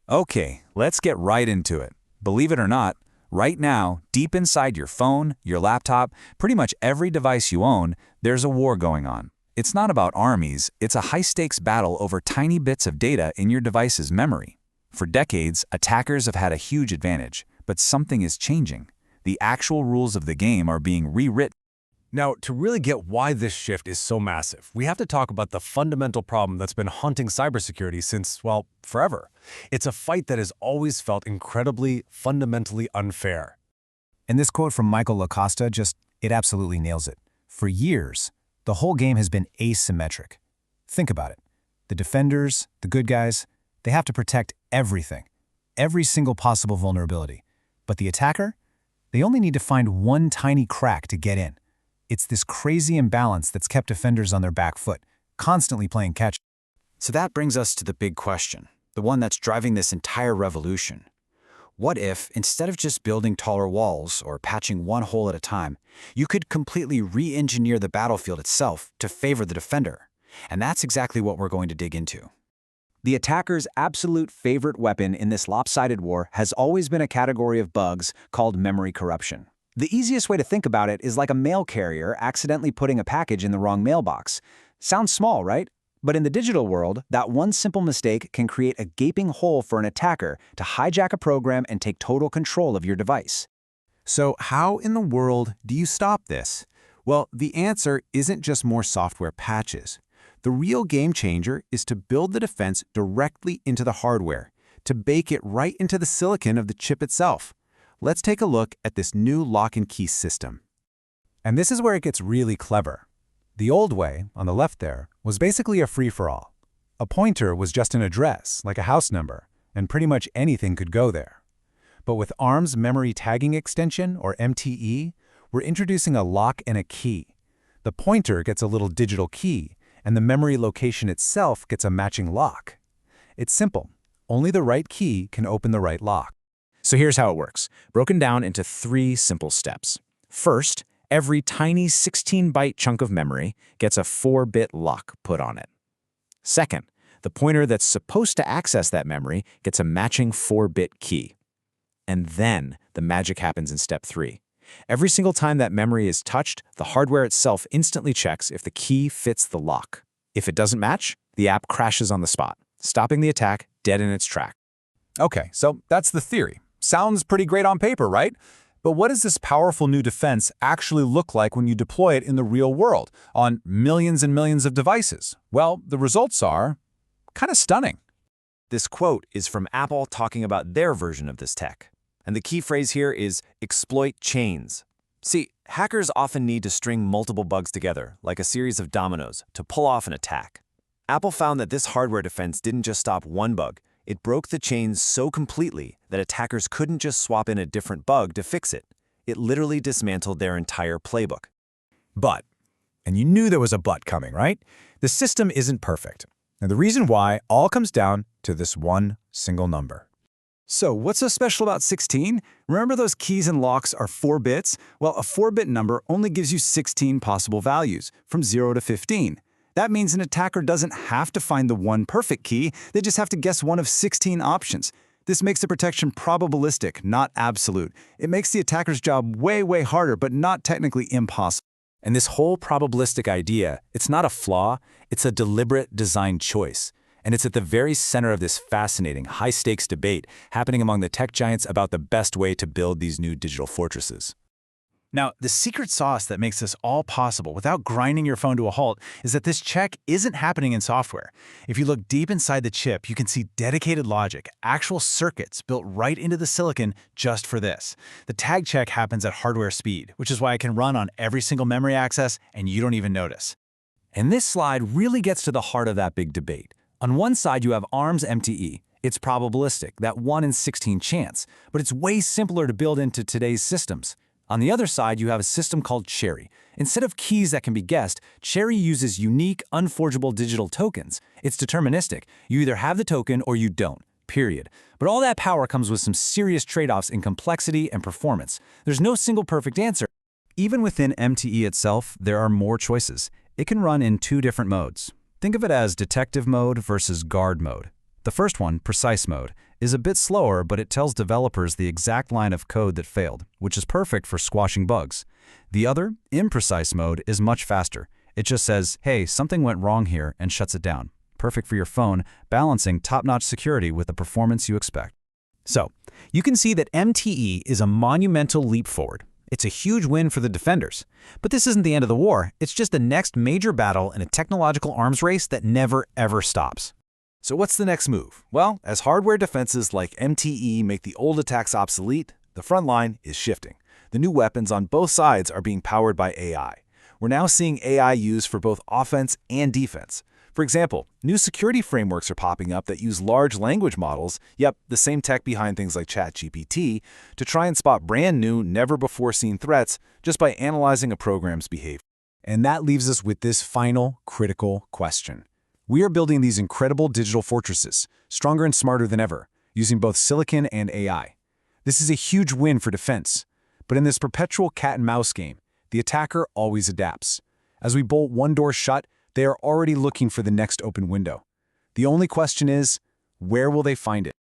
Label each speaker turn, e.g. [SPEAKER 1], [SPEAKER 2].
[SPEAKER 1] Okay, let's get right into it. Believe it or not, right now, deep inside your phone, your laptop, pretty much every device you own, there's a war going on. It's not about armies, it's a high-stakes battle over tiny bits of data in your device's memory. For decades, attackers have had a huge advantage, but something is changing. The actual rules of the game are being rewritten.
[SPEAKER 2] Now, to really get why this shift is so massive, we have to talk about the fundamental problem that's been haunting cybersecurity since, well, forever. It's a fight that has always felt incredibly, fundamentally unfair.
[SPEAKER 3] And this quote from Michael Lacosta it absolutely nails it. For years, the whole game has been asymmetric. Think about it. The defenders, the good guys, they have to protect everything, every single possible vulnerability. But the attacker? They only need to find one tiny crack to get in. It's this crazy imbalance that's kept defenders on their back foot, constantly playing catch.
[SPEAKER 4] So that brings us to the big question, the one that's driving this entire revolution. What if, instead of just building taller walls or patching one hole at a time, you could completely re-engineer the battlefield itself to favor the defender? And that's exactly what we're going to dig into.
[SPEAKER 1] The attacker's absolute favorite weapon in this lopsided war has always been a category of bugs called memory corruption. The easiest way to think about it is like a mail carrier accidentally putting a package in the wrong mailbox. Sounds small, right? But in the digital world, that one simple mistake can create a gaping hole for an attacker to hijack a program and take total control of your device.
[SPEAKER 5] So how in the world do you stop this? Well, the answer isn't just more software patches. The real game changer is to build the defense directly into the hardware, to bake it right into the silicon of the chip itself. Let's take a look at this new lock and key system.
[SPEAKER 3] And this is where it gets really clever. The old way, on the left there, was basically a free-for-all. A pointer was just an address, like a house number, and pretty much anything could go there. But with ARM's Memory Tagging Extension, or MTE, we're introducing a lock and a key. The pointer gets a little digital key, and the memory location itself gets a matching lock. It's simple. Only the right key can open the right lock.
[SPEAKER 1] So here's how it works, broken down into 3 simple steps. First, every tiny 16-byte chunk of memory gets a 4-bit lock put on it. Second, the pointer that's supposed to access that memory gets a matching 4-bit key. And then the magic happens in step 3. Every single time that memory is touched, the hardware itself instantly checks if the key fits the lock. If it doesn't match, the app crashes on the spot, stopping the attack dead in its track.
[SPEAKER 6] Okay, so that's the theory. Sounds pretty great on paper, right? But what does this powerful new defense actually look like when you deploy it in the real world, on millions and millions of devices? Well, the results are kind of stunning.
[SPEAKER 4] This quote is from Apple talking about their version of this tech. And the key phrase here is exploit chains. See, hackers often need to string multiple bugs together, like a series of dominoes, to pull off an attack. Apple found that this hardware defense didn't just stop one bug. It broke the chains so completely that attackers couldn't just swap in a different bug to fix it. It literally dismantled their entire playbook.
[SPEAKER 3] But, and you knew there was a but coming, right? The system isn't perfect. And the reason why all comes down to this one single number.
[SPEAKER 1] So what's so special about 16? Remember those keys and locks are 4 bits? Well, a 4-bit number only gives you 16 possible values, from 0 to 15. That means an attacker doesn't have to find the one perfect key, they just have to guess one of 16 options. This makes the protection probabilistic, not absolute. It makes the attacker's job way, way harder, but not technically impossible. And this whole probabilistic idea, it's not a flaw, it's a deliberate design choice. And it's at the very center of this fascinating, high-stakes debate happening among the tech giants about the best way to build these new digital fortresses. Now, the secret sauce that makes this all possible without grinding your phone to a halt is that this check isn't happening in software. If you look deep inside the chip, you can see dedicated logic, actual circuits built right into the silicon just for this. The tag check happens at hardware speed, which is why it can run on every single memory access and you don't even notice. And this slide really gets to the heart of that big debate. On one side, you have ARM's MTE. It's probabilistic, that 1 in 16 chance, but it's way simpler to build into today's systems. On the other side, you have a system called Cherry. Instead of keys that can be guessed, Cherry uses unique, unforgeable digital tokens. It's deterministic. You either have the token or you don't, period. But all that power comes with some serious trade-offs in complexity and performance. There's no single perfect answer. Even within MTE itself, there are more choices. It can run in 2 different modes. Think of it as detective mode versus guard mode. The first one, precise mode, is a bit slower, but it tells developers the exact line of code that failed, which is perfect for squashing bugs. The other, imprecise mode, is much faster. It just says, hey, something went wrong here, and shuts it down. Perfect for your phone, balancing top-notch security with the performance you expect. So, you can see that MTE is a monumental leap forward. It's a huge win for the defenders. But this isn't the end of the war. It's just the next major battle in a technological arms race that never, ever stops.
[SPEAKER 4] So what's the next move? Well, as hardware defenses like MTE make the old attacks obsolete, the front line is shifting. The new weapons on both sides are being powered by AI. We're now seeing AI used for both offense and defense. For example, new security frameworks are popping up that use large language models, yep, the same tech behind things like ChatGPT, to try and spot brand new, never-before-seen threats just by analyzing a program's behavior.
[SPEAKER 6] And that leaves us with this final, critical question. We are building these incredible digital fortresses, stronger and smarter than ever, using both silicon and AI. This is a huge win for defense. But in this perpetual cat-and-mouse game, the attacker always adapts. As we bolt one door shut, they are already looking for the next open window. The only question is, where will they find it?